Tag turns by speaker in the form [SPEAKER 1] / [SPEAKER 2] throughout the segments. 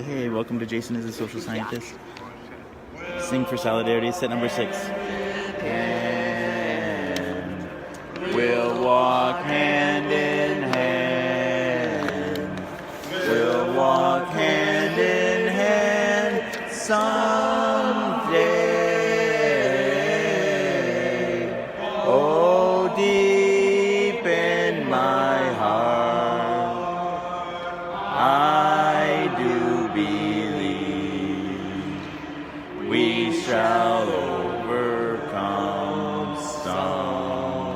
[SPEAKER 1] Hey, welcome to Jason is a Social Scientist. Sing for Solidarity, set number 6. And we'll walk hand in hand. We'll walk hand in hand someday. Oh, deep in my heart, I do believe we shall overcome someday.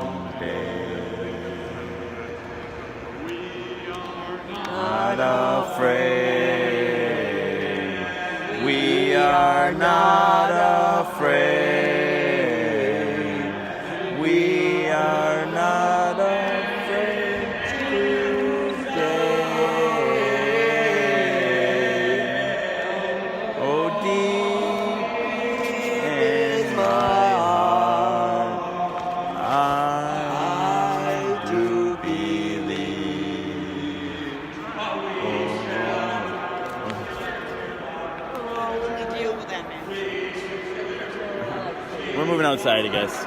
[SPEAKER 1] Not afraid. We are not afraid. We are not afraid today. Oh, deep in my heart, I do believe. We're moving outside, I guess.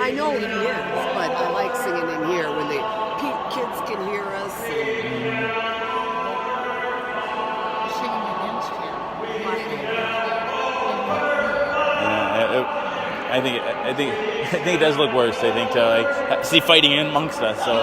[SPEAKER 2] I know he is, but I like singing in here when the kids can hear us.
[SPEAKER 1] I think it does look worse. I think to like see fighting in amongst us. So.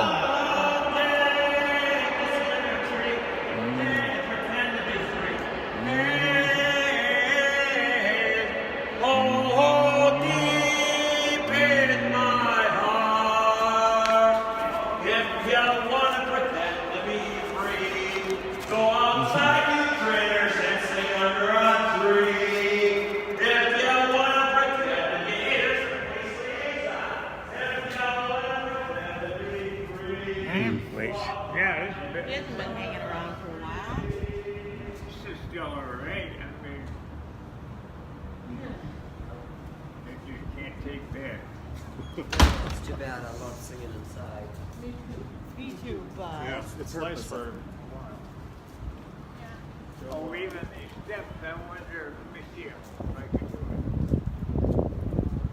[SPEAKER 3] It hasn't been hanging around for a while.
[SPEAKER 4] This is still alright. I mean, you can't take that.
[SPEAKER 2] It's too bad. I love singing inside.
[SPEAKER 3] Me too, but
[SPEAKER 5] Yeah, it's nice for a while.
[SPEAKER 4] Oh, even these steps, I wonder, let me see if I can do it.
[SPEAKER 2] Do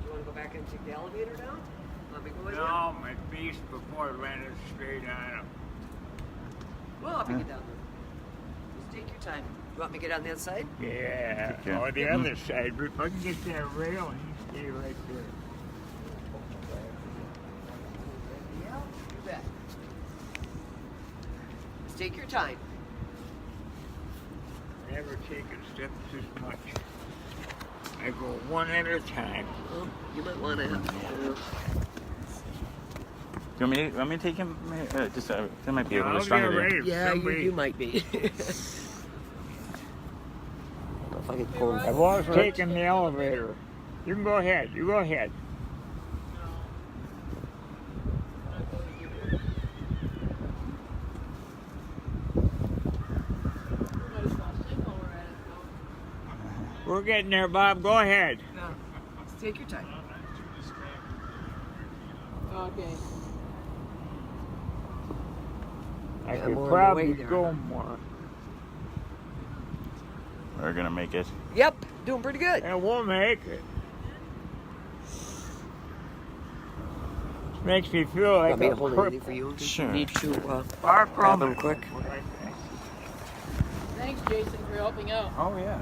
[SPEAKER 2] you want to go back and take the elevator down? Let me go with you?
[SPEAKER 4] No, my beast before landed straight on him.
[SPEAKER 2] Well, I'll get down there. Just take your time. You want me to get on the other side?
[SPEAKER 4] Yeah,
[SPEAKER 1] Okay.
[SPEAKER 4] or the other side. But if I can get that rail and you stay right there.
[SPEAKER 2] Yeah, you bet. Just take your time.
[SPEAKER 4] Never taken steps this much. I go one at a time.
[SPEAKER 2] Well, you might want to have.
[SPEAKER 1] Do you want me to take him? Just that might be a little
[SPEAKER 4] I'll
[SPEAKER 1] stronger.
[SPEAKER 4] get
[SPEAKER 1] There.
[SPEAKER 4] ready.
[SPEAKER 2] Yeah,
[SPEAKER 4] Somebody-
[SPEAKER 2] you might be. If I can pull him.
[SPEAKER 4] I've always taken the elevator. You can go ahead. You go ahead. We're getting there, Bob. Go ahead.
[SPEAKER 2] No, just take your time.
[SPEAKER 3] okay.
[SPEAKER 4] I
[SPEAKER 2] Yeah,
[SPEAKER 4] could
[SPEAKER 2] more on the
[SPEAKER 4] probably
[SPEAKER 2] way there.
[SPEAKER 4] go more.
[SPEAKER 1] We're gonna make it.
[SPEAKER 2] Yep, doing pretty good.
[SPEAKER 4] And we'll make it. Makes me feel like
[SPEAKER 2] Want me to
[SPEAKER 4] a
[SPEAKER 2] hold anything for you?
[SPEAKER 1] Sure.
[SPEAKER 2] You need to
[SPEAKER 4] Far
[SPEAKER 2] grab
[SPEAKER 4] from
[SPEAKER 2] them
[SPEAKER 4] it.
[SPEAKER 2] quick.
[SPEAKER 3] Thanks, Jason, for helping out.
[SPEAKER 1] Oh yeah.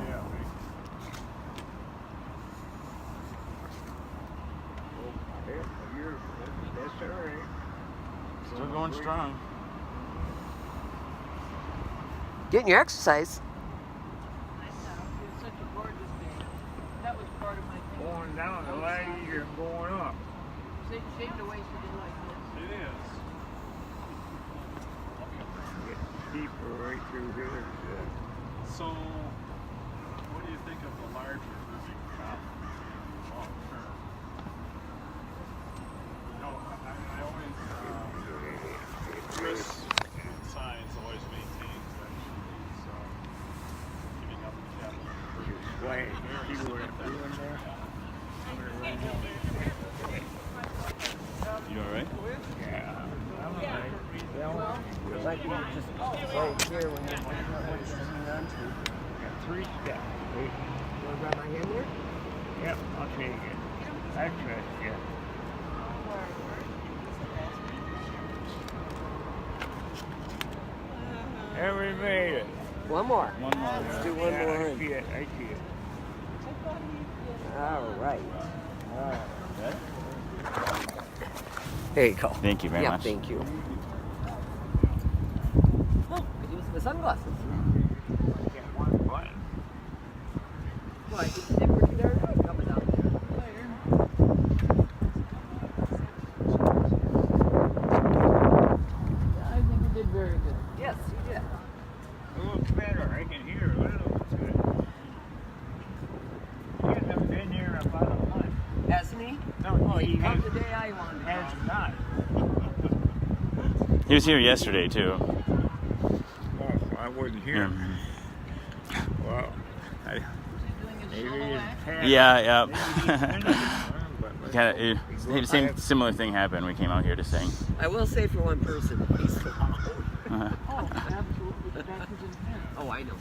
[SPEAKER 4] That's all right.
[SPEAKER 1] Still going strong.
[SPEAKER 2] Getting your exercise.
[SPEAKER 3] It was such a gorgeous day. That was part of my thing.
[SPEAKER 4] Going down a lot easier than going up.
[SPEAKER 3] Shame to waste a day like this.
[SPEAKER 5] It is.
[SPEAKER 4] Get deeper right through here.
[SPEAKER 5] So, what do you think of the larger moving shop long term? You know, I always, Chris Science always maintains that she's giving up the capital.
[SPEAKER 4] Why? See what I'm doing there?
[SPEAKER 2] stand there?
[SPEAKER 4] Yep, I'll take it. I trust you. And we made it.
[SPEAKER 2] One more.
[SPEAKER 1] One more.
[SPEAKER 2] Let's do one
[SPEAKER 4] Yeah,
[SPEAKER 2] more.
[SPEAKER 4] I see it. I see it.
[SPEAKER 2] All right.
[SPEAKER 1] Good?
[SPEAKER 2] There you go.
[SPEAKER 1] Thank you very
[SPEAKER 2] Yeah,
[SPEAKER 1] much.
[SPEAKER 2] thank you. Oh, could use my sunglasses.
[SPEAKER 4] Get one button.
[SPEAKER 2] Why? They were there coming down there.
[SPEAKER 3] I think you did very good.
[SPEAKER 2] Yes, you did.
[SPEAKER 4] It looks better. I can hear a little bit. He hasn't been here about a month.
[SPEAKER 2] Hasn't he?
[SPEAKER 4] No, he
[SPEAKER 2] Come
[SPEAKER 4] has,
[SPEAKER 2] the day I wanted to
[SPEAKER 4] has
[SPEAKER 2] come.
[SPEAKER 4] not.
[SPEAKER 1] He was here yesterday too.
[SPEAKER 4] Oh, I wasn't here. Well,
[SPEAKER 3] Is he doing his
[SPEAKER 4] maybe
[SPEAKER 3] solo
[SPEAKER 4] it's
[SPEAKER 3] act?
[SPEAKER 4] past.
[SPEAKER 1] Yeah.
[SPEAKER 4] Maybe he's finished one, but
[SPEAKER 1] Kind of. The same similar thing happened. We came out here to sing.
[SPEAKER 2] I will say for one person, he's loud.
[SPEAKER 3] Oh, absolutely. That was intense.
[SPEAKER 2] Oh, I know.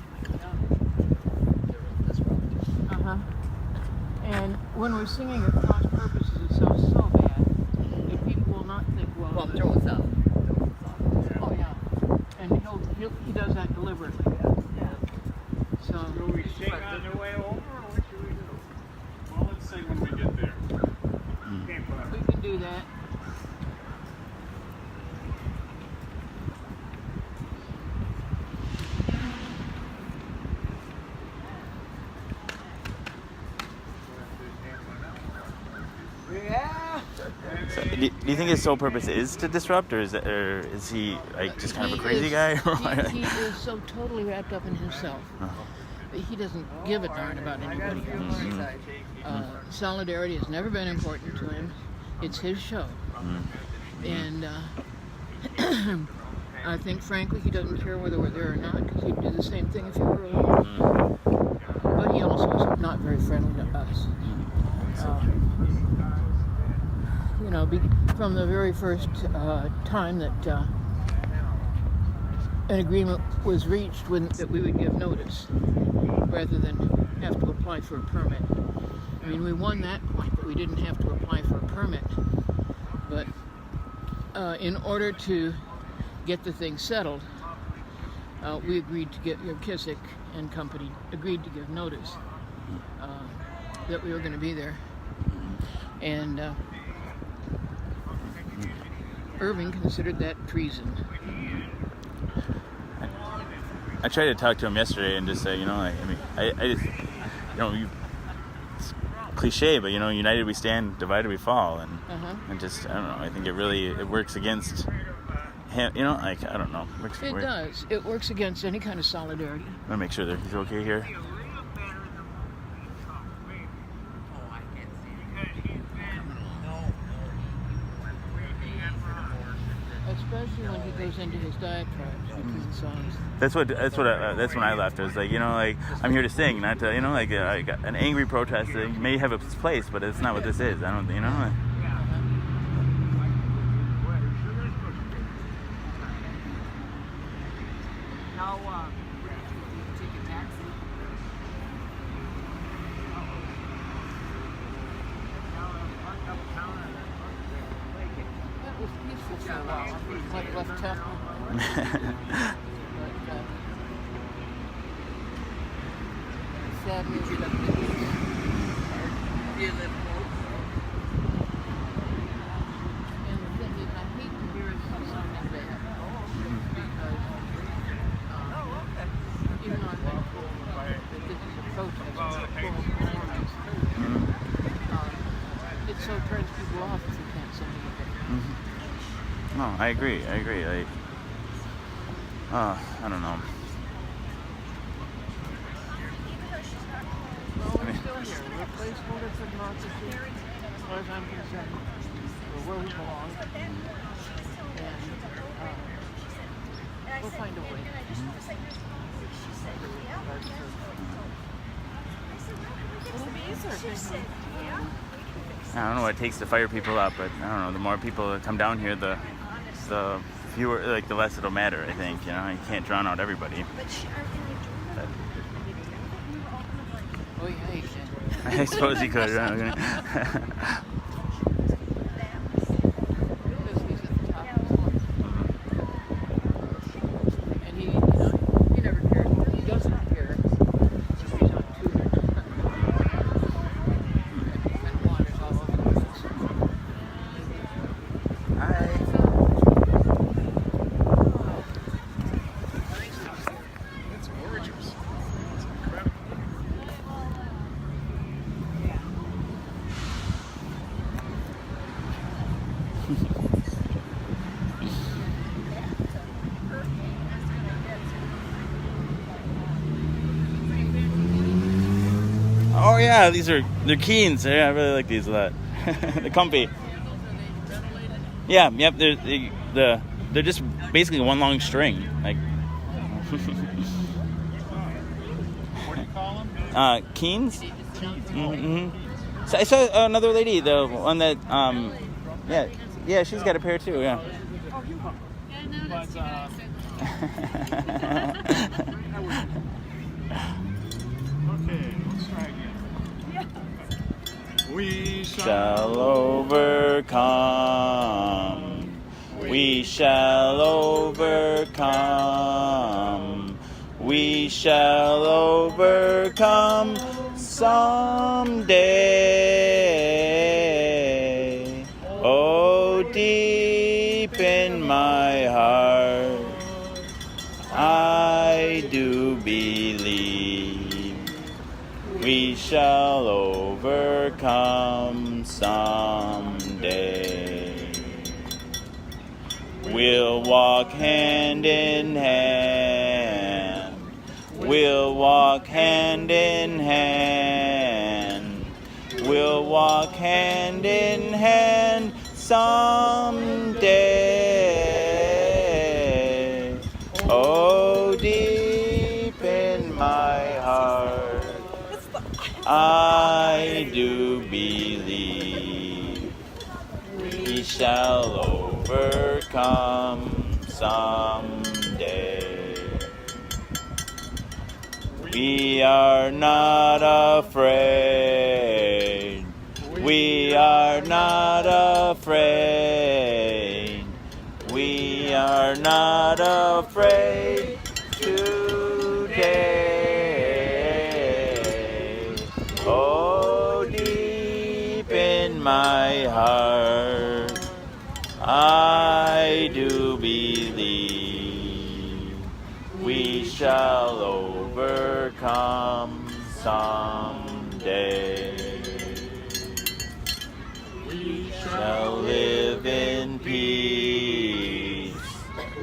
[SPEAKER 3] And when we're singing at cross purposes, it sounds so bad that people will not think, well,
[SPEAKER 2] Well,
[SPEAKER 3] this-
[SPEAKER 2] throw us out.
[SPEAKER 3] oh yeah, and he does that deliberately. So
[SPEAKER 4] do we sing on the way over, or what should we do?
[SPEAKER 5] Well, let's say when we get there.
[SPEAKER 4] Okay, but
[SPEAKER 3] we can do that.
[SPEAKER 2] Yeah.
[SPEAKER 1] So, do you think his sole purpose is to disrupt, or is he like just kind of a crazy guy?
[SPEAKER 3] He is so totally wrapped up in himself. He doesn't give a darn about anybody else. Solidarity has never been important to him. It's his show. And I think, frankly, he doesn't care whether we're there or not, because he'd do the same thing if he were alone. But he also is not very friendly to us. You know, from the very first time that an agreement was reached that we would give notice rather than have to apply for a permit. I mean, we won that point, that we didn't have to apply for a permit. But in order to get the thing settled, we agreed to get Kissick and company agreed to give notice that we were going to be there. And Irving considered that treason.
[SPEAKER 1] I tried to talk to him yesterday and just say, you know, I just, it's cliche, but united we stand, divided we fall, and just I don't know. I think it works against him. I don't know.
[SPEAKER 3] It does. It works against any kind of solidarity.
[SPEAKER 1] I'm gonna make sure that he's okay here.
[SPEAKER 3] Especially when he goes into his diatribes between songs.
[SPEAKER 1] That's when I left. I was like, I'm here to sing, not to, like an angry protest that may have its place, but it's not what this is. I don't,
[SPEAKER 2] Now, take a taxi.
[SPEAKER 3] That was peaceful for a while. Like left Temple. Sad news you don't get these.
[SPEAKER 2] You live close.
[SPEAKER 3] And the thing is, I hate to hear it from something bad. Because even though I'm thankful that this is a protest, it so turns people off if you can't sing anything.
[SPEAKER 1] No, I agree. Like, I don't know.
[SPEAKER 3] Well, we're still here. We're a placeholder for democracy, as far as I'm concerned. We're where we belong. And we'll find a way. It'll be easier.
[SPEAKER 1] I don't know what it takes to fire people up, but I don't know. The more people that come down here, the fewer, like the less it'll matter. I think you can't drown out everybody.
[SPEAKER 3] Oh yeah, you can.
[SPEAKER 1] I suppose he could. Right?
[SPEAKER 3] Because he's at the top of the floor. And he never cares. He doesn't care. He's on tour. And wanders all over the place.
[SPEAKER 1] Hi.
[SPEAKER 5] It's gorgeous. It's incredible.
[SPEAKER 1] Oh yeah, they're Keens. Yeah, I really like these a lot. They're comfy. Yeah, yep. They're just basically one long string. Like
[SPEAKER 5] What do you call them?
[SPEAKER 1] Keens. Mm-hmm. So I saw another lady, the one that yeah, she's got a pair too. Yeah.
[SPEAKER 5] But, okay, let's try again. We
[SPEAKER 1] Shall overcome. We shall overcome. We shall overcome someday. Oh, deep in my heart, I do believe we shall overcome someday. We'll walk hand in hand. We'll walk hand in hand. We'll walk hand in hand someday. Oh, deep in my heart, I do believe we shall overcome someday. We are not afraid. We are not afraid. We are not afraid today. Oh, deep in my heart, I do believe we shall overcome someday. We shall live in peace.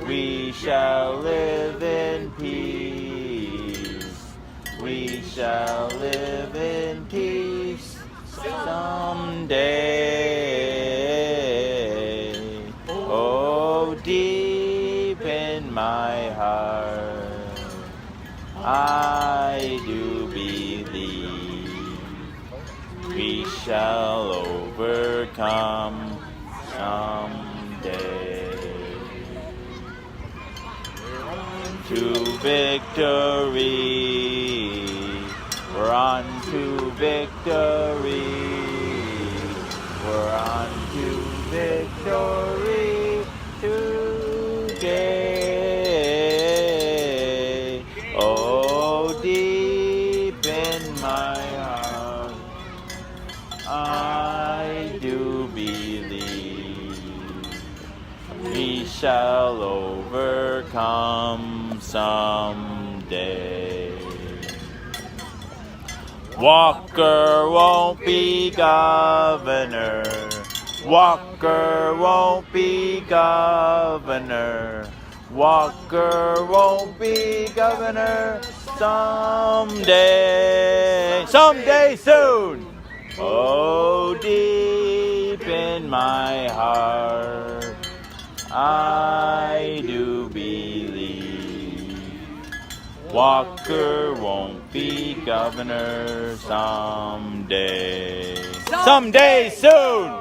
[SPEAKER 1] We shall live in peace. We shall live in peace someday. Oh, deep in my heart, I do believe we shall overcome someday. To victory, we're on to victory. We're on to victory today. Oh, deep in my heart, I do believe we shall overcome someday. Walker won't be governor. Walker won't be governor. Walker won't be governor someday. Someday soon. Oh, deep in my heart, I do believe Walker won't be governor someday. Someday soon.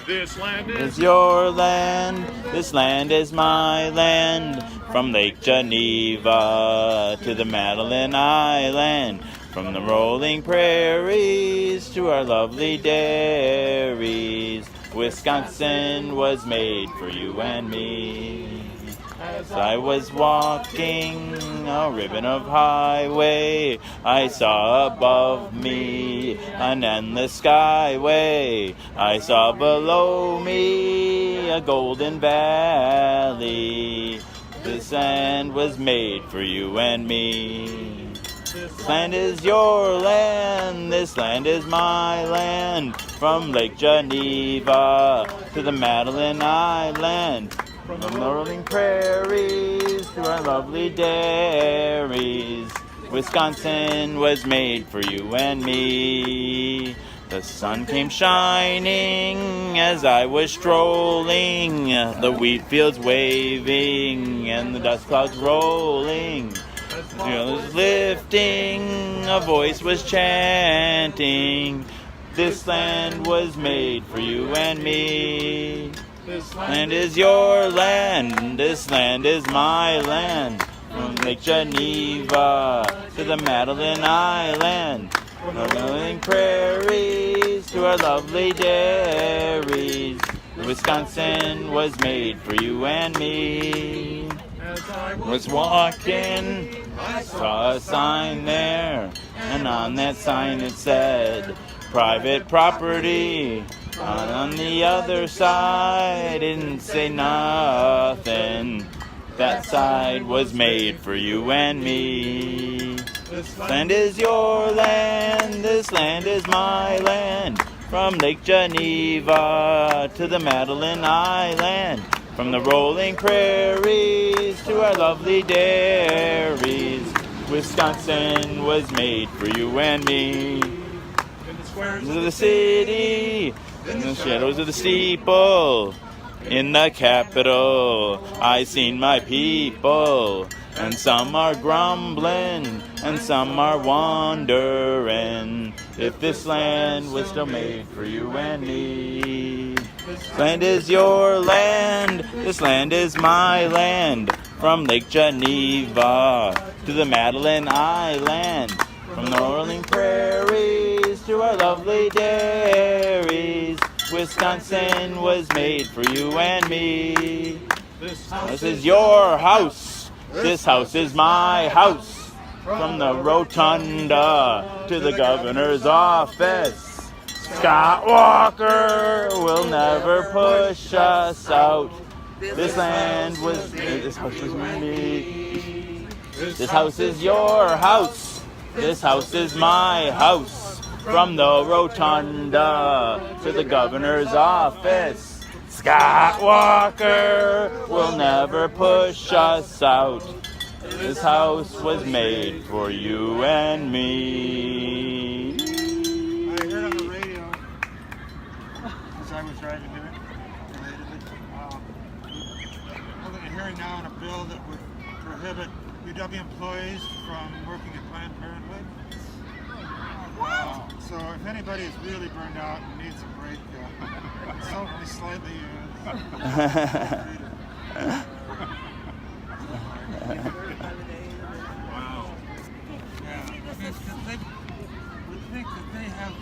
[SPEAKER 5] This land
[SPEAKER 1] Is your land, this land is my land. From Lake Geneva to the Madeline Island, from the rolling prairies to our lovely dairies, Wisconsin was made for you and me. As I was walking a ribbon of highway, I saw above me an endless skyway. I saw below me a golden valley. This land was made for you and me. This land is your land, this land is my land. From Lake Geneva to the Madeline Island, from the rolling prairies to our lovely dairies, Wisconsin was made for you and me. The sun came shining as I was strolling, the wheat fields waving and the dust clouds rolling. The dew was lifting, a voice was chanting, this land was made for you and me. This land is your land, this land is my land. From Lake Geneva to the Madeline Island, from the rolling prairies to our lovely dairies, Wisconsin was made for you and me. As I was walking, I saw a sign there, and on that sign it said, private property. On the other side, it didn't say nothing. That side was made for you and me. This land is your land, this land is my land. From Lake Geneva to the Madeline Island, from the rolling prairies to our lovely dairies, Wisconsin was made for you and me. In the squares of the city, in the shadows of the steeple, in the capital, I seen my people, and some are grumbling, and some are wondering if this land was still made for you and me. This land is your land, this land is my land. From Lake Geneva to the Madeline Island, from the rolling prairies to our lovely dairies, Wisconsin was made for you and me. This house is your house, this house is my house. From the rotunda to the governor's office, Scott Walker will never push us out. This land was, this house was me. This house is your house, this house is my house. From the rotunda to the governor's office, Scott Walker will never push us out. This house was made for you and me.
[SPEAKER 6] I heard on the radio, as I was driving here, I'm hearing now in a bill that would prohibit UW employees from working at Planned Parenthood. So if anybody is really burned out and needs a break, consult me slightly.
[SPEAKER 5] wow.
[SPEAKER 6] Yeah, I mean, they would think that they have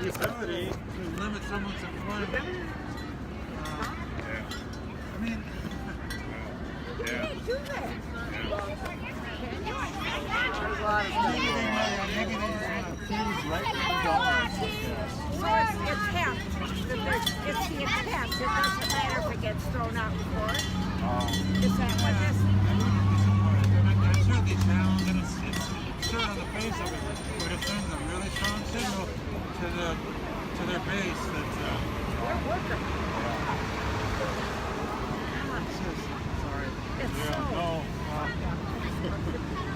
[SPEAKER 6] the ability to limit someone's employment. I mean, maybe they just want to fuse right with the dollars.
[SPEAKER 7] So it's hemp. It's the intent. It doesn't matter if it gets thrown out in court. Is that what this?
[SPEAKER 6] I'm sure they challenge and it's sure on the face of it, but it sends a really strong signal to their base that
[SPEAKER 7] We're working.
[SPEAKER 6] sorry.
[SPEAKER 7] It's so.
[SPEAKER 5] No.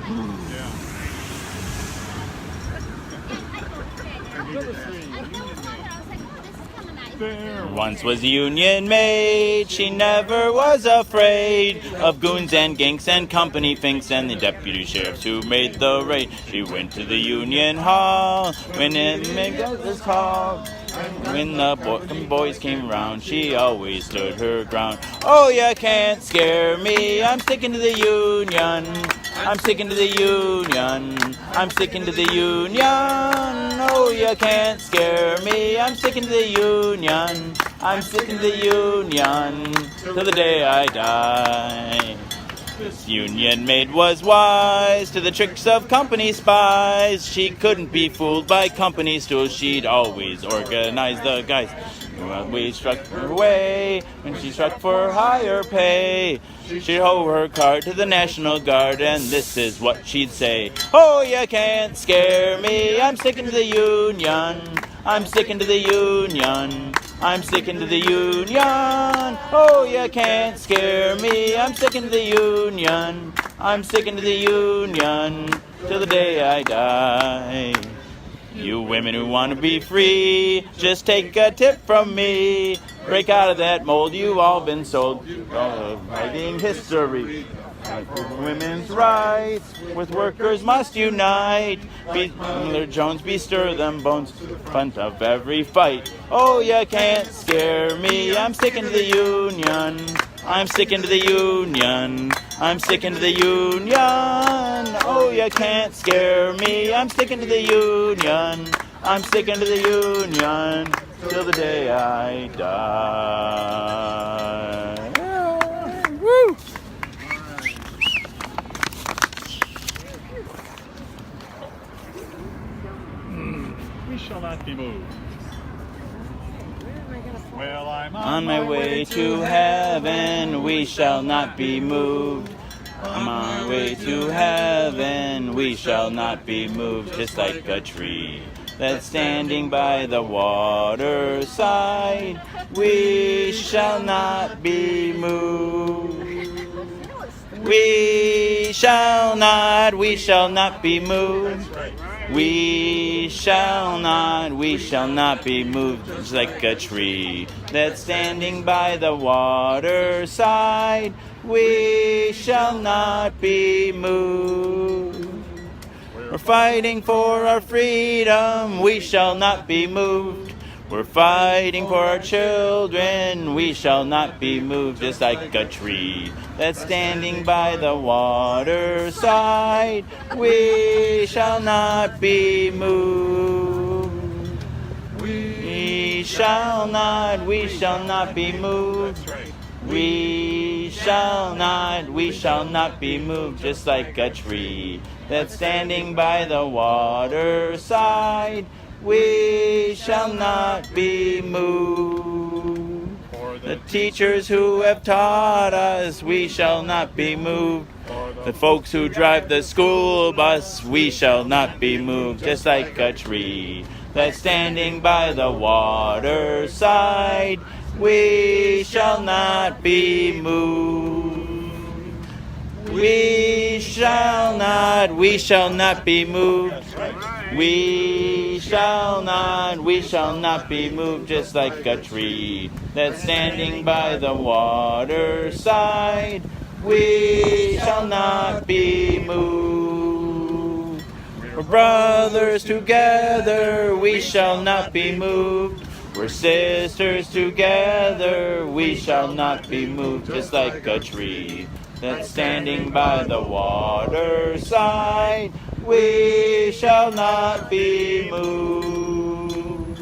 [SPEAKER 5] Yeah.
[SPEAKER 1] Once was Union maid, she never was afraid of goons and ginks and company finks and the deputy sheriffs who made the raid. She went to the Union Hall when it was called, When the boys came around, she always stood her ground. Oh, you can't scare me. I'm sticking to the Union. I'm sticking to the Union. I'm sticking to the Union. Oh, you can't scare me. I'm sticking to the Union. I'm sticking to the Union till the day I die. This Union maid was wise to the tricks of company spies. She couldn't be fooled by company stools. She'd always organize the guys. When we struck her way, when she struck for higher pay, she'd hoe her card to the National Guard, and this is what she'd say. Oh, you can't scare me. I'm sticking to the Union. I'm sticking to the Union. I'm sticking to the Union. Oh, you can't scare me. I'm sticking to the Union. I'm sticking to the Union till the day I die. You women who want to be free, just take a tip from me. Break out of that mold, you've all been sold. Writing history. Women's rights with workers must unite. Miller Jones, bestir them bones, front of every fight. Oh, you can't scare me. I'm sticking to the Union. I'm sticking to the Union. I'm sticking to the Union. Oh, you can't scare me. I'm sticking to the Union. I'm sticking to the Union till the day I die. Woo!
[SPEAKER 5] We shall not be moved. Well, I'm
[SPEAKER 1] On my way to heaven, we shall not be moved. On my way to heaven, we shall not be moved. Just like a tree that's standing by the waterside, we shall not be moved. We shall not be moved. We shall not be moved. Just like a tree that's standing by the waterside, we shall not be moved. We're fighting for our freedom, we shall not be moved. We're fighting for our children, we shall not be moved. Just like a tree that's standing by the waterside, we shall not be moved. We shall not be moved. We shall not be moved. Just like a tree that's standing by the waterside, we shall not be moved. The teachers who have taught us, we shall not be moved. The folks who drive the school bus, we shall not be moved. Just like a tree that's standing by the waterside, we shall not be moved. We shall not be moved. We shall not be moved. Just like a tree that's standing by the waterside, we shall not be moved. We're brothers together, we shall not be moved. We're sisters together, we shall not be moved. Just like a tree that's standing by the waterside, we shall not be moved.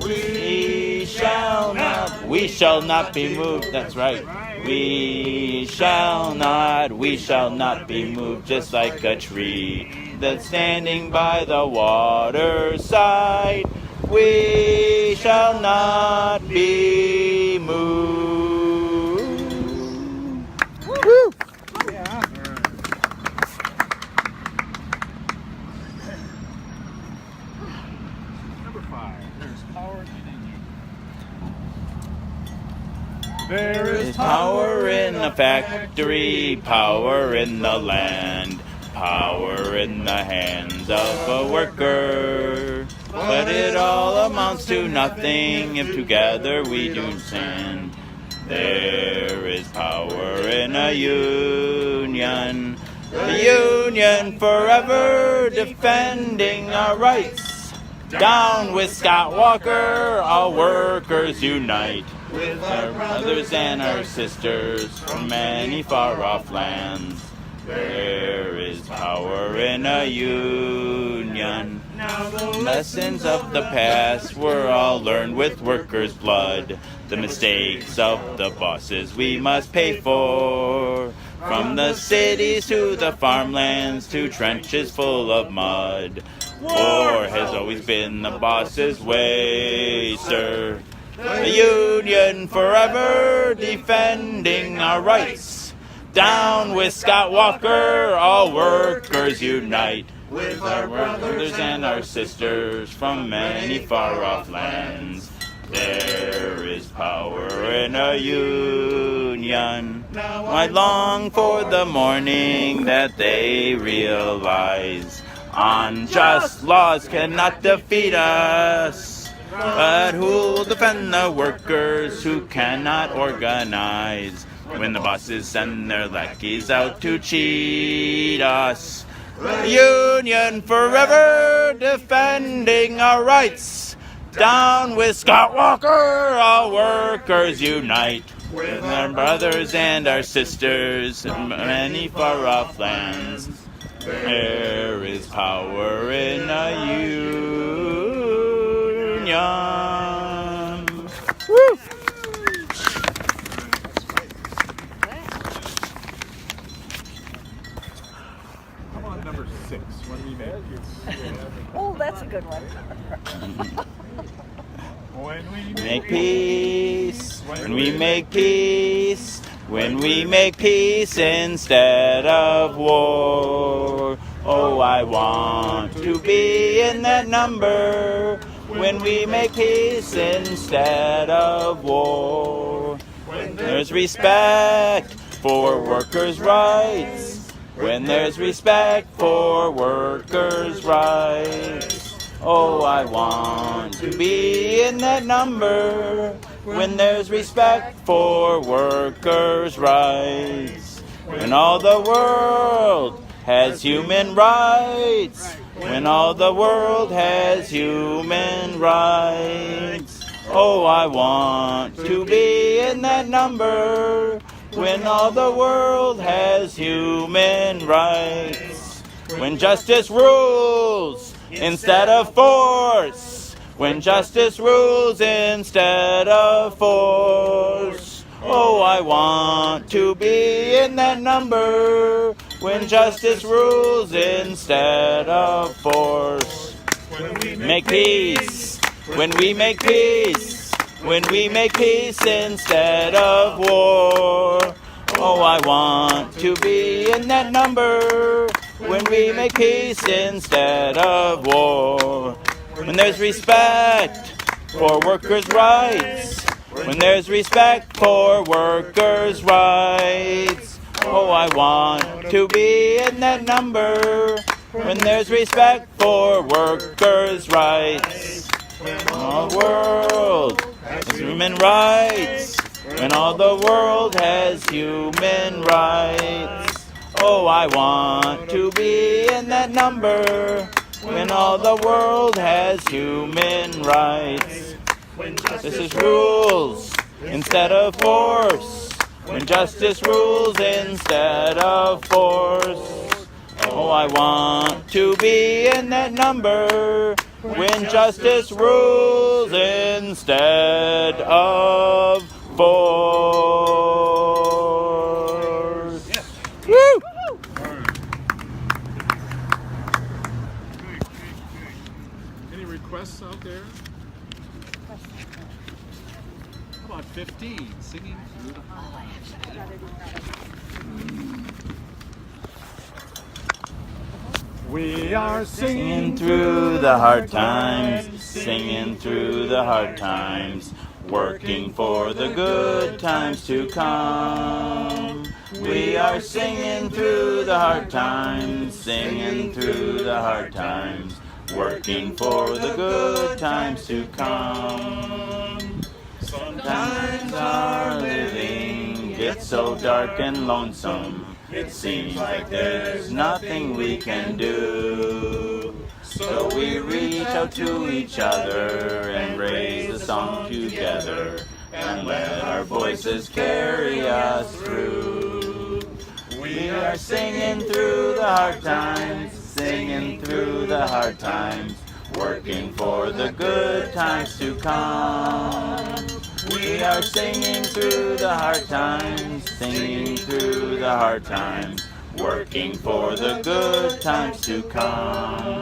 [SPEAKER 1] We shall not be moved. That's right. We shall not be moved. Just like a tree that's standing by the waterside, we shall not be moved. Woo!
[SPEAKER 5] Number 5. There's power in you. There
[SPEAKER 1] There's power in the factory, power in the land, power in the hands of a worker. But it all amounts to nothing if together we do stand. There is power in a union, the union forever defending our rights. Down with Scott Walker, all workers unite. With our brothers and our sisters from many far-off lands. There is power in a union. Now the lessons of the past were all learned with workers' blood. The mistakes of the bosses we must pay for. From the cities to the farmlands to trenches full of mud. War has always been the boss's way, sir. The union forever defending our rights. Down with Scott Walker, all workers unite. With our brothers and our sisters from many far-off lands. There is power in a union. Now I long for the morning that they realize unjust laws cannot defeat us. But who'll defend the workers who cannot organize when the bosses send their lackeys out to cheat us? The union forever defending our rights. Down with Scott Walker, all workers unite. With our brothers and our sisters in many far-off lands. There is power in a union. Woo!
[SPEAKER 5] How about number 6? When we make
[SPEAKER 7] Oh, that's a good one.
[SPEAKER 5] When we
[SPEAKER 1] Make peace, when we make peace, when we make peace instead of war. Oh, I want to be in that number when we make peace instead of war. When there's respect for workers' rights, when there's respect for workers' rights. Oh, I want to be in that number when there's respect for workers' rights. When all the world has human rights. When all the world has human rights. Oh, I want to be in that number when all the world has human rights. When justice rules instead of force. When justice rules instead of force. Oh, I want to be in that number when justice rules instead of force. When we make peace, when we make peace, when we make peace instead of war. Oh, I want to be in that number when we make peace instead of war. When there's respect for workers' rights. When there's respect for workers' rights. Oh, I want to be in that number when there's respect for workers' rights. When all the world has human rights. When all the world has human rights. Oh, I want to be in that number when all the world has human rights. When justice rules instead of force. When justice rules instead of force. Oh, I want to be in that number when justice rules instead of force.
[SPEAKER 5] Yes.
[SPEAKER 1] Woo!
[SPEAKER 5] Any requests out there? How about 15? Singing through the We are
[SPEAKER 1] Singing through the hard times, singing through the hard times, working for the good times to come. We are singing through the hard times, singing through the hard times, working for the good times to come. Sometimes our living gets so dark and lonesome. It seems like there's nothing we can do. So we reach out to each other and raise a song together and let our voices carry us through. We are singing through the hard times, singing through the hard times, working for the good times to come. We are singing through the hard times, singing through the hard times, working for the good times to come.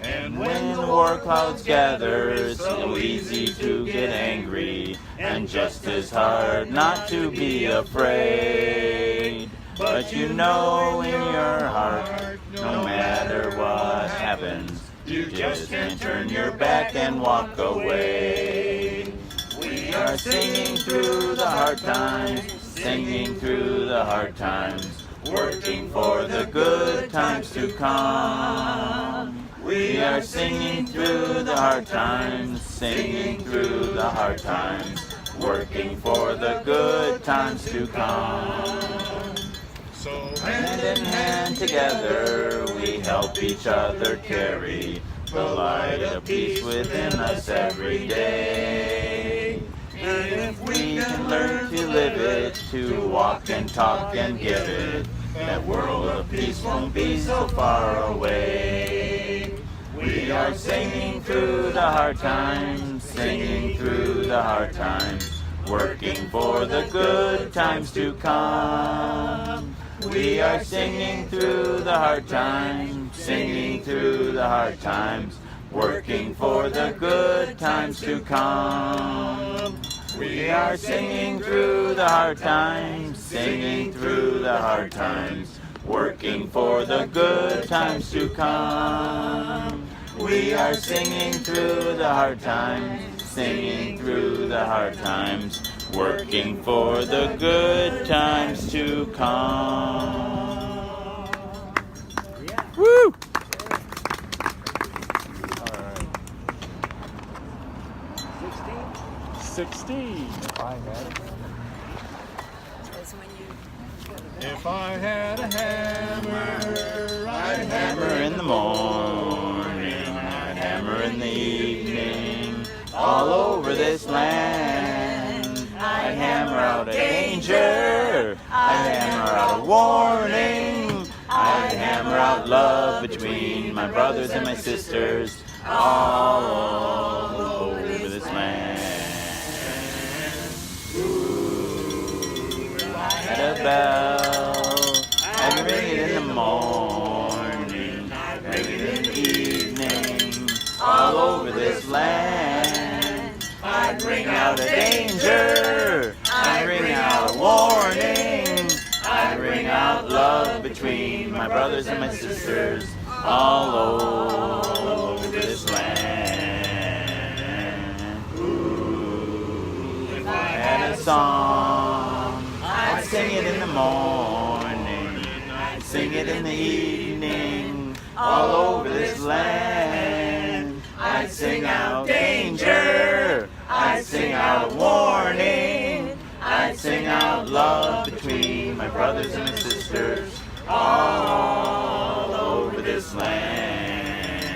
[SPEAKER 1] And when the war clouds gather, it's so easy to get angry, and just as hard not to be afraid. But you know in your heart, no matter what happens, you just can't turn your back and walk away. We are singing through the hard times, singing through the hard times, working for the good times to come. We are singing through the hard times, singing through the hard times, working for the good times to come. So hand in hand together, we help each other carry the light of peace within us every day. And if we can learn to live it, to walk and talk and give it, that world of peace won't be so far away. We are singing through the hard times, singing through the hard times, working for the good times to come. We are singing through the hard times, singing through the hard times, working for the good times to come. We are singing through the hard times, singing through the hard times, working for the good times to come. We are singing through the hard times, singing through the hard times, working for the good times to come. Woo!
[SPEAKER 5] 16.
[SPEAKER 6] If I had a hammer, I'd
[SPEAKER 1] Hammer in the morning, I'd hammer in the evening, all over this land. I'd hammer out a danger, I'd hammer out a warning, I'd hammer out love between my brothers and my sisters, all over this land. Ooh, if I had a bell, I'd ring it in the morning, I'd ring it in the evening, all over this land. I'd ring out a danger, I'd ring out a warning, I'd ring out love between my brothers and my sisters, all over this land. Ooh, if I had a song, I'd sing it in the morning, I'd sing it in the evening, all over this land. I'd sing out danger, I'd sing out warning, I'd sing out love between my brothers and my sisters, all over this land.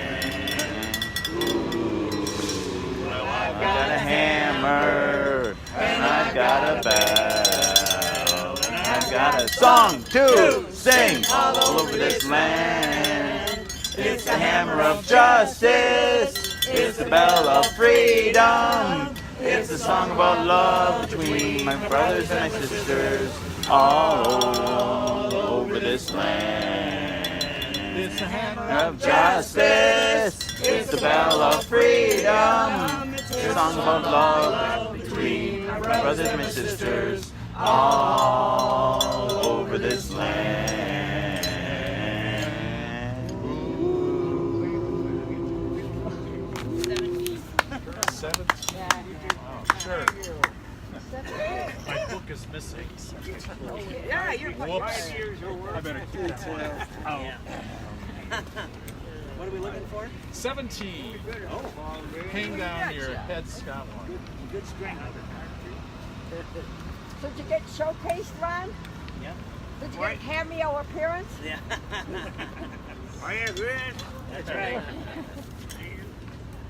[SPEAKER 1] Ooh, well, I've got a hammer, and I've got a bell, and I've got a song to sing all over this land. It's the hammer of justice, it's the bell of freedom, it's a song about love between my brothers and my sisters, all over this land. It's the hammer of justice, it's the bell of freedom, it's a song about love between my brothers and my sisters, all over this land.
[SPEAKER 5] 17? Oh, sure. My book is missing.
[SPEAKER 7] Yeah, you're
[SPEAKER 5] Whoops. I better keep that one out.
[SPEAKER 8] What are we looking for?
[SPEAKER 5] 17. Hang down your headscarf one.
[SPEAKER 8] Good string.
[SPEAKER 7] Did you get showcased, Ron?
[SPEAKER 8] Yeah.
[SPEAKER 7] Did you get a cameo appearance?
[SPEAKER 8] Yeah.
[SPEAKER 4] Oh, yeah, Chris. That's right.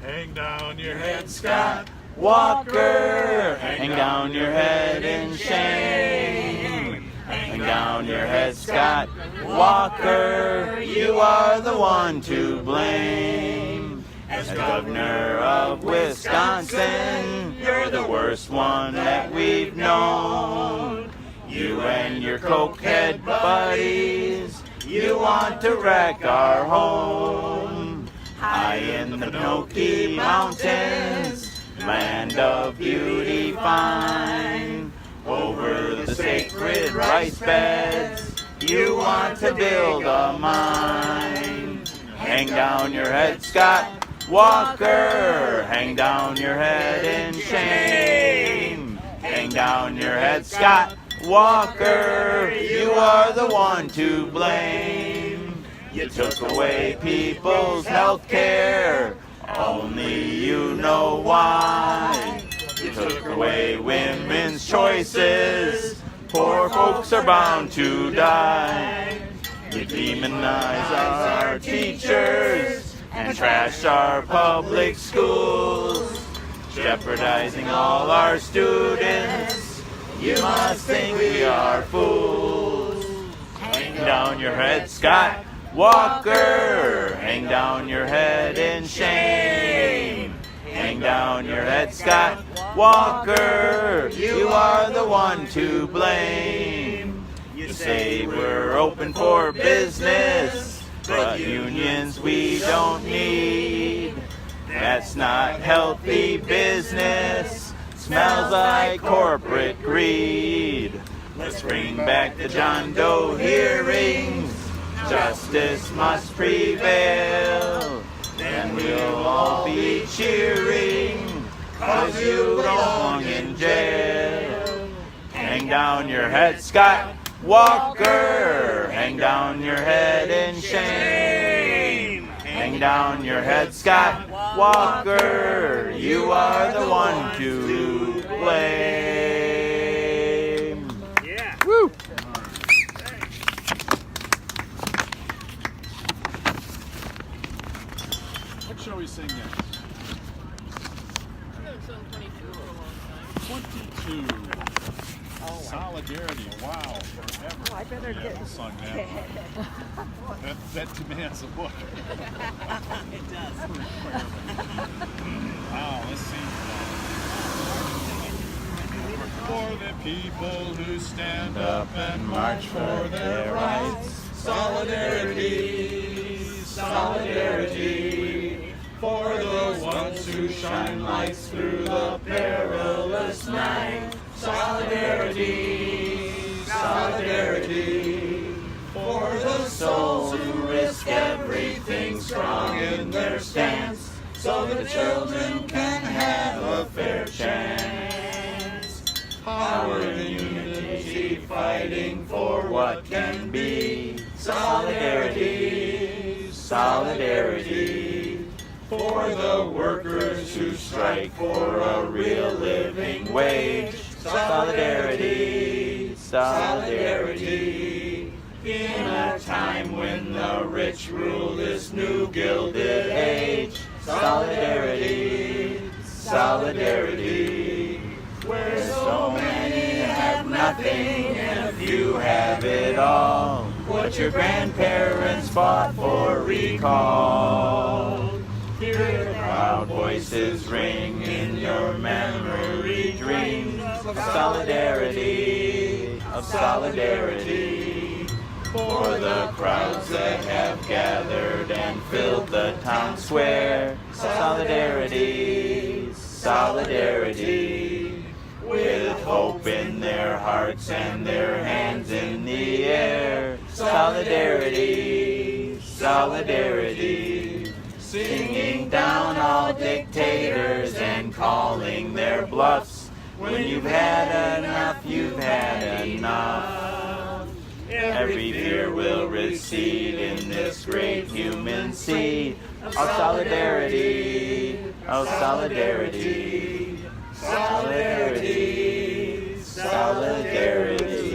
[SPEAKER 5] Hang down your head, Scott
[SPEAKER 1] Walker, hang down your head in shame. Hang down your head, Scott Walker, you are the one to blame. As governor of Wisconsin, you're the worst one that we've known. You and your cokehead buddies, you want to wreck our home. High in the Pinocchio Mountains, land of beauty fine, over the sacred rice beds, you want to build a mine. Hang down your head, Scott Walker, hang down your head in shame. Hang down your head, Scott Walker, you are the one to blame. You took away people's health care, only you know why. You took away women's choices, poor folks are bound to die. You demonize our teachers and trash our public schools, jeopardizing all our students. You must think we are fools. Hang down your head, Scott Walker, hang down your head in shame. Hang down your head, Scott Walker, you are the one to blame. You say we're open for business, but unions we don't need. That's not healthy business, smells like corporate greed. Let's bring back the John Doe hearings, justice must prevail. Then we'll all be cheering, 'cause you belong in jail. Hang down your head, Scott Walker, hang down your head in shame. Hang down your head, Scott Walker, you are the one to blame.
[SPEAKER 4] Yeah.
[SPEAKER 1] Woo!
[SPEAKER 5] What shall we sing next?
[SPEAKER 3] I've sung 22 for a long time.
[SPEAKER 5] 22. Solidarity. Wow. Forever.
[SPEAKER 7] I better
[SPEAKER 5] We haven't sung that. That demands a book.
[SPEAKER 2] It does.
[SPEAKER 5] Wow, let's see. For the people who stand up and march for their rights. Solidarity, solidarity. For the ones who shine lights through the perilous night. Solidarity, solidarity. For the souls who risk everything strong in their stance, so the children can have a fair chance. Power and unity, fighting for what can be. Solidarity, solidarity. For the workers who strike for a real living wage. Solidarity, solidarity. In a time when the rich rule this new gilded age. Solidarity, solidarity. Where so many have nothing and a few have it all. What your grandparents fought for recall. Hear the proud voices ring in your memory dreams of solidarity, of solidarity. For the crowds that have gathered and filled the town square. Solidarity, solidarity. With hope in their hearts and their hands in the air. Solidarity, solidarity. Singing down all dictators and calling their bluffs. When you've had enough, you've had enough. Every fear will recede in this great human sea of solidarity, of solidarity, solidarity, solidarity.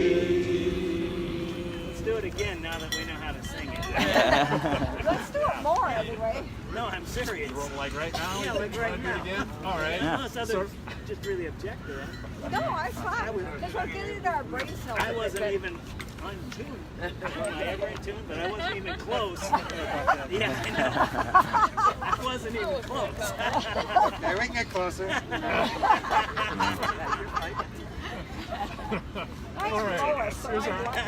[SPEAKER 8] Let's do it again now that we know how to sing it.
[SPEAKER 7] Let's do it more anyway.
[SPEAKER 8] No, I'm serious.
[SPEAKER 6] Like right now?
[SPEAKER 8] Yeah, like right now.
[SPEAKER 6] Again? All right.
[SPEAKER 8] Unless others just really object to that.
[SPEAKER 7] No, I fine. Because we're getting our brain cells.
[SPEAKER 8] I wasn't even untuned. Am I ever in tune? But I wasn't even close. Yeah, I know. I wasn't even close.
[SPEAKER 6] Hey, we can get closer. All right.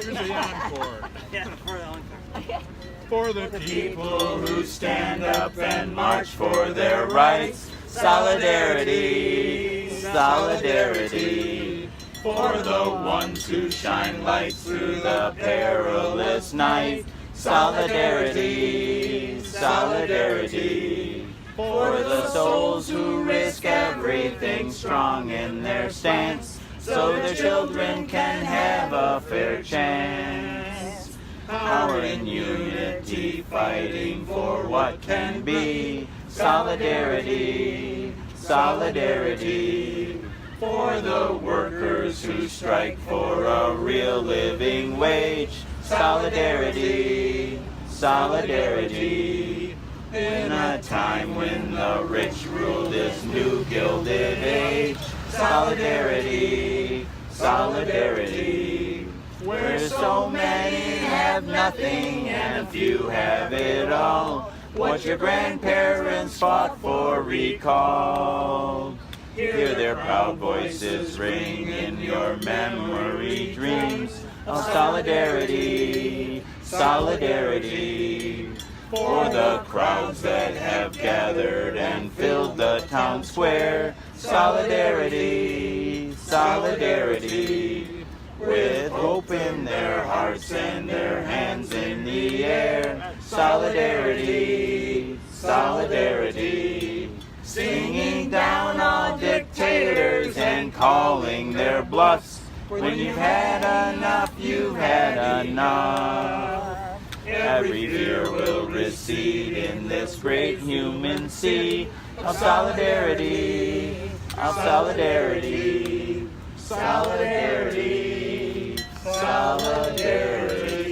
[SPEAKER 6] Here's the encore.
[SPEAKER 8] Yeah, for the encore.
[SPEAKER 6] For the
[SPEAKER 5] People who stand up and march for their rights. Solidarity, solidarity. For the ones who shine light through the perilous night. Solidarity, solidarity. For the souls who risk everything strong in their stance, so their children can have a fair chance. Power in unity, fighting for what can be. Solidarity, solidarity. For the workers who strike for a real living wage. Solidarity, solidarity. In a time when the rich rule this new gilded age. Solidarity, solidarity. Where so many have nothing and a few have it all. What your grandparents fought for, recall. Hear their proud voices ring in your memory dreams of solidarity, solidarity. For the crowds that have gathered and filled the town square, solidarity, solidarity. With hope in their hearts and their hands in the air, solidarity, solidarity. Singing down all dictators and calling their bluffs. When you've had enough, you've had enough. Every fear will recede in this great human sea of solidarity, of solidarity, solidarity, solidarity.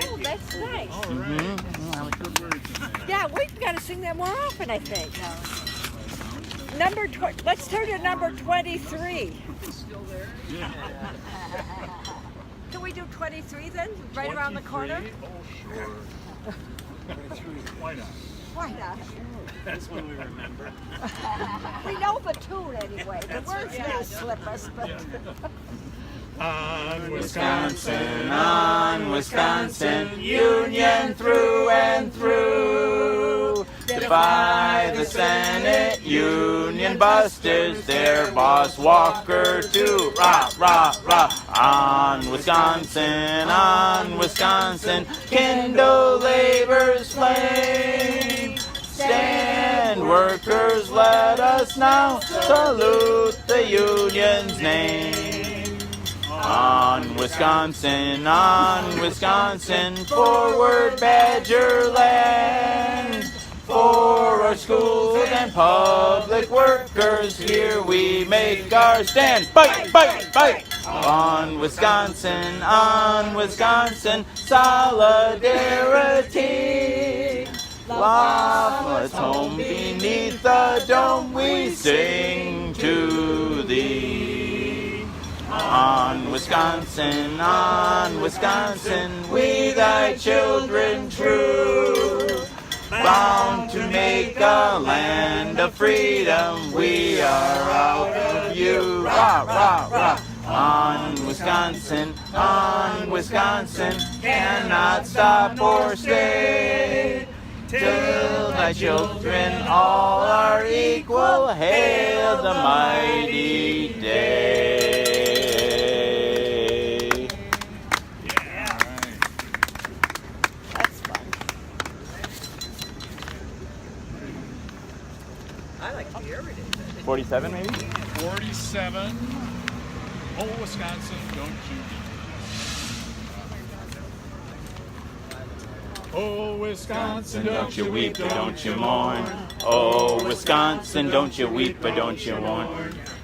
[SPEAKER 7] Oh, that's nice.
[SPEAKER 5] Mm-hmm.
[SPEAKER 7] Yeah, we've got to sing that more often, I think. Let's turn to number 23. Can we do 23 then? Right around the corner?
[SPEAKER 6] Oh, sure. 23. Why not?
[SPEAKER 7] Why not?
[SPEAKER 8] That's when we remember.
[SPEAKER 7] We know the tune anyway. The words may slip us, but
[SPEAKER 6] On
[SPEAKER 5] Wisconsin, Union through and through. Defy the Senate, Union busters, their boss Walker too. Rah, rah, rah. On Wisconsin, kindle labor's flame. Stand, workers, let us now salute the Union's name. On Wisconsin, forward Badger land. For our schools and public workers, here we make our stand. Fight, fight, fight! On Wisconsin, solidarity. Lawless home beneath the dome, we sing to thee. On Wisconsin, we thy children true. Bound to make a land of freedom, we are out of you. Rah, rah, rah. On Wisconsin, cannot stop or stay. Till thy children all are equal, hail the mighty day.
[SPEAKER 2] That's fun. I like the every day.
[SPEAKER 5] 47 maybe?
[SPEAKER 6] 47. Oh, Wisconsin, don't you weep. Oh, Wisconsin,
[SPEAKER 5] Don't you weep, but don't you mourn. Oh, Wisconsin, don't you weep, but don't you mourn.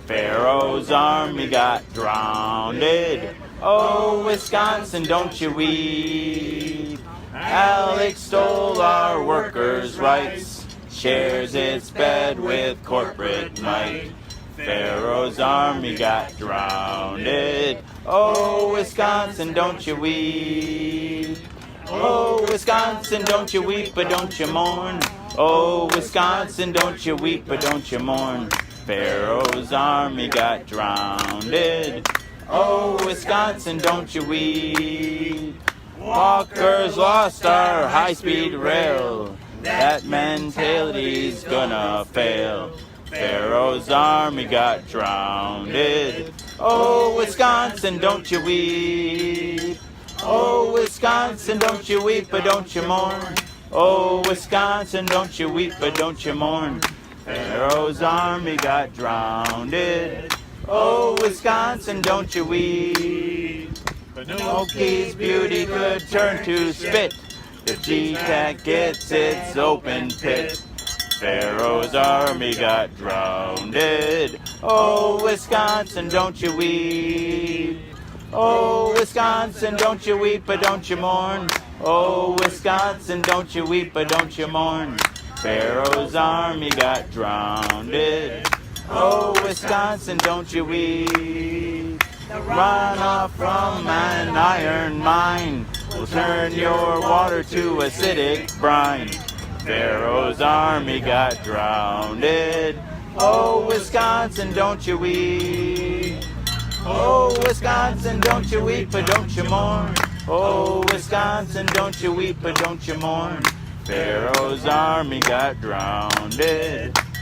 [SPEAKER 5] Pharaoh's army got drowned. Oh, Wisconsin, don't you weep. Alex stole our workers' rights, shares its bed with corporate might. Pharaoh's army got drowned. Oh, Wisconsin, don't you weep. Oh, Wisconsin, don't you weep, but don't you mourn. Oh, Wisconsin, don't you weep, but don't you mourn. Pharaoh's army got drowned. Oh, Wisconsin, don't you weep. Walkers lost our high-speed rail. That mentality's gonna fail. Pharaoh's army got drowned. Oh, Wisconsin, don't you weep. Oh, Wisconsin, don't you weep, but don't you mourn. Oh, Wisconsin, don't you weep, but don't you mourn. Pharaoh's army got drowned. Oh, Wisconsin, don't you weep. Pinocchio's beauty could turn to spit if G-Tac gets its open pit. Pharaoh's army got drowned. Oh, Wisconsin, don't you weep. Oh, Wisconsin, don't you weep, but don't you mourn. Oh, Wisconsin, don't you weep, but don't you mourn. Pharaoh's army got drowned. Oh, Wisconsin, don't you weep. The runoff from an iron mine will turn your water to acidic brine. Pharaoh's army got drowned. Oh, Wisconsin, don't you weep. Oh, Wisconsin, don't you weep, but don't you mourn. Oh, Wisconsin, don't you weep, but don't you mourn. Pharaoh's army got drowned.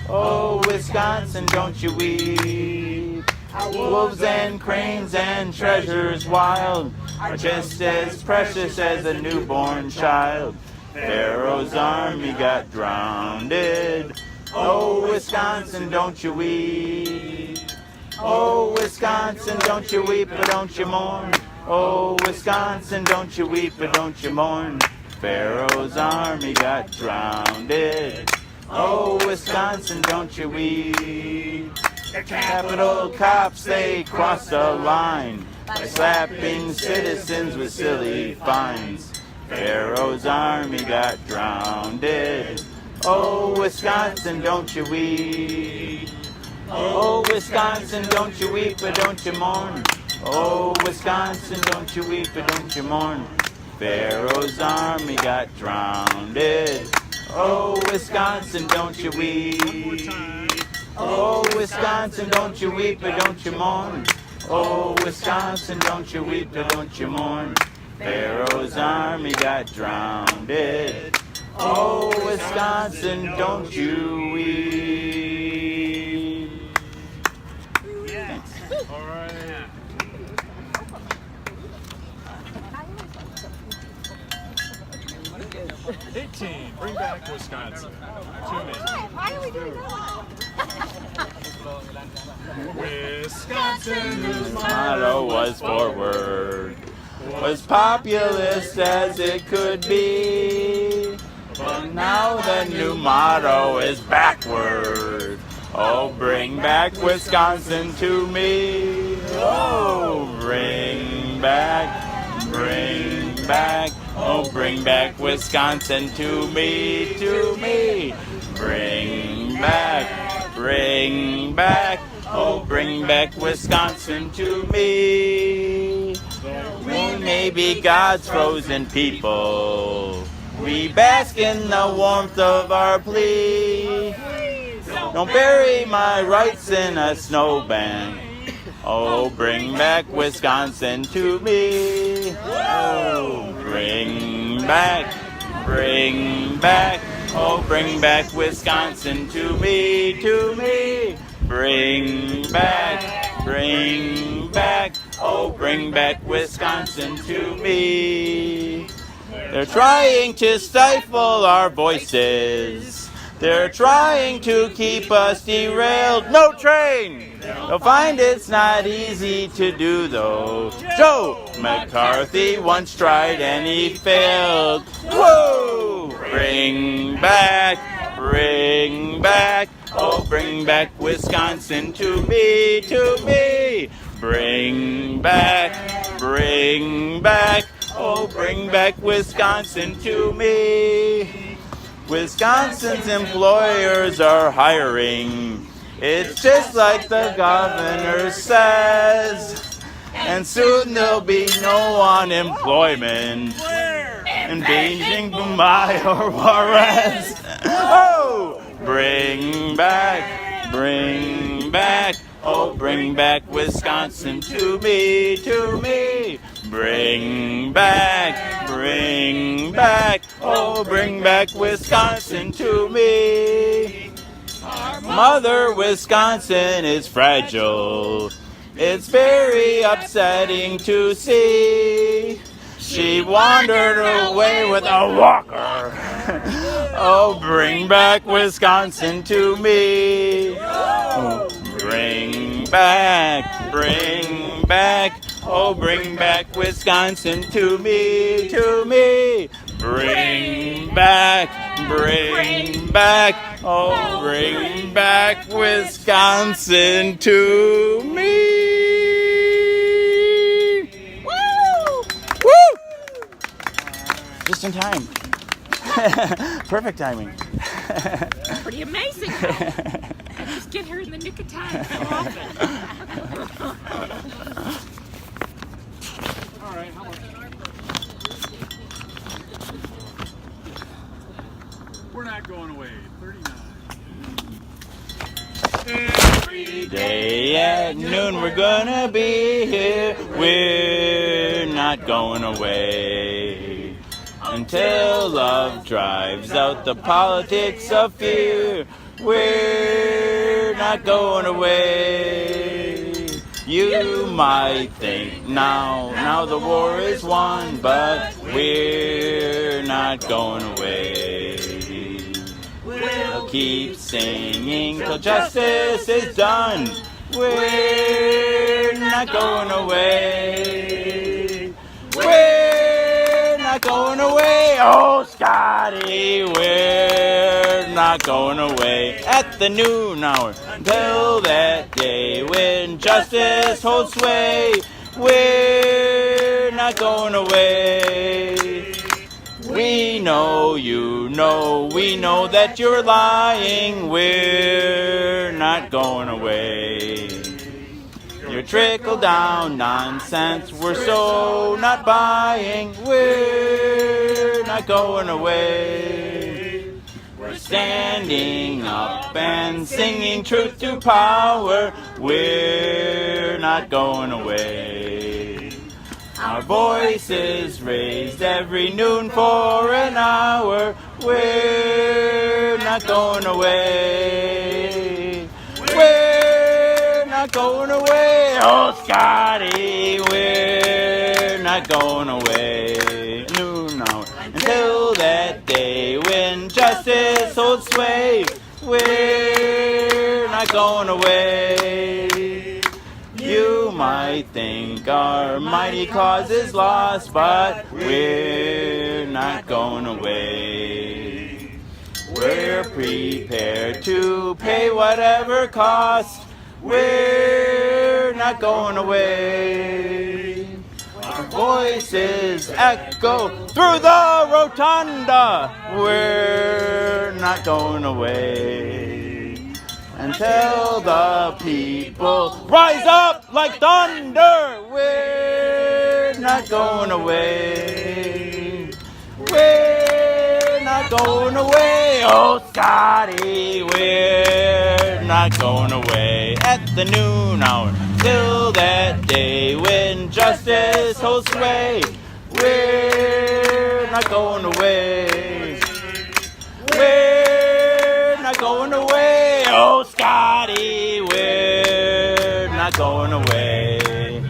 [SPEAKER 5] Oh, Wisconsin, don't you weep. Wolves and cranes and treasures wild are just as precious as a newborn child. Pharaoh's army got drowned. Oh, Wisconsin, don't you weep. Oh, Wisconsin, don't you weep, but don't you mourn. Oh, Wisconsin, don't you weep, but don't you mourn. Pharaoh's army got drowned. Oh, Wisconsin, don't you weep. The Capitol cops, they crossed the line by slapping citizens with silly fines. Pharaoh's army got drowned. Oh, Wisconsin, don't you weep. Oh, Wisconsin, don't you weep, but don't you mourn. Oh, Wisconsin, don't you weep, but don't you mourn. Pharaoh's army got drowned. Oh, Wisconsin, don't you weep. Oh, Wisconsin, don't you weep, but don't you mourn. Oh, Wisconsin, don't you weep, but don't you mourn. Pharaoh's army got drowned. Oh, Wisconsin, don't you weep. Thanks.
[SPEAKER 6] All right. '18, bring back Wisconsin. 2 minutes.
[SPEAKER 7] Why are we doing that?
[SPEAKER 6] Wisconsin, whose
[SPEAKER 5] Motto was forward, was populist as it could be. But now the new motto is backward. Oh, bring back Wisconsin to me. Oh, bring back. Oh, bring back Wisconsin to me, Bring back. Oh, bring back Wisconsin to me. We may be God's frozen people. We bask in the warmth of our plea. Don't bury my rights in a snowbank. Oh, bring back Wisconsin to me. Oh, bring back. Oh, bring back Wisconsin to me. Bring back. Oh, bring back Wisconsin to me. They're trying to stifle our voices. They're trying to keep us derailed. No train! You'll find it's not easy to do, though. Joe McCarthy once tried and he failed. Whoa! Bring back. Oh, bring back Wisconsin to me. Bring back.
[SPEAKER 1] bring back, oh, bring back Wisconsin to me. Wisconsin's employers are hiring. It's just like the governor says. And soon there'll be no unemployment in Beijing, Mumbai, or Juarez. Oh, bring back, oh, bring back Wisconsin to me, to me. Bring back, oh, bring back Wisconsin to me. Mother Wisconsin is fragile. It's very upsetting to see. She wandered away with a walker. Oh, bring back Wisconsin to me. Bring back, oh, bring back Wisconsin to me, to me. Bring back, oh, bring back Wisconsin to me. Woo! Woo! Just in time. Perfect timing.
[SPEAKER 7] Pretty amazing. I just get her in the nick of time so often.
[SPEAKER 6] All right, how much? We're not going away. 39.
[SPEAKER 1] Every day at noon we're gonna be here. We're not going away until love drives out the politics of fear. We're not going away. You might think now the war is won, but we're not going away. We'll keep singing till justice is done. We're not going away. We're not going away. Oh, Scotty, we're not going away at the noon hour until that day when justice holds sway. We're not going away. We know, you know, we know that you're lying. We're not going away. Your trickle-down nonsense, we're so not buying. We're not going away. We're standing up and singing truth to power. We're not going away. Our voices raised every noon for an hour. We're not going away. We're not going away. Oh, Scotty, we're not going away. Noon hour until that day when justice holds sway. We're not going away. You might think our mighty cause is lost, but we're not going away. We're prepared to pay whatever cost. We're not going away. Our voices echo through the rotunda. We're not going away until the people rise up like thunder. We're not going away. We're not going away. Oh, Scotty, we're not going away at the noon hour till that day when justice holds sway. We're not going away. We're not going away. Oh, Scotty, we're not going away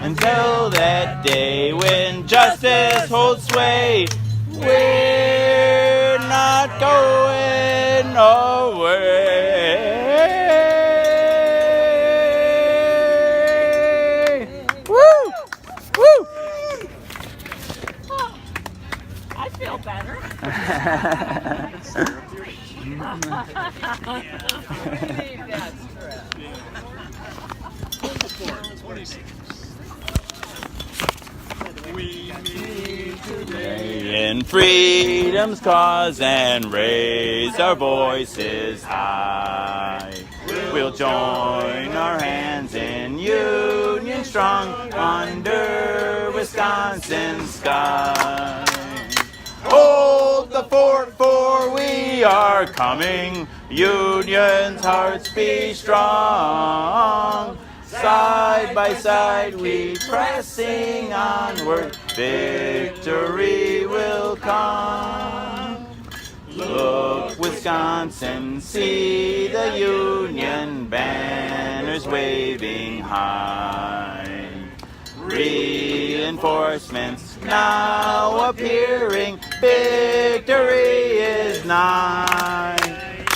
[SPEAKER 1] until that day when justice holds sway. We're not going away. Woo! Woo!
[SPEAKER 7] I feel better.
[SPEAKER 1] in freedom's cause and raise our voices high. We'll join our hands in union strong under Wisconsin's sky. Hold the fort, for we are coming. Union's hearts be strong. Side by side we pressing onward. Victory will come. Look, Wisconsin, see the Union banners waving high. Reinforcements now appearing, victory is nigh.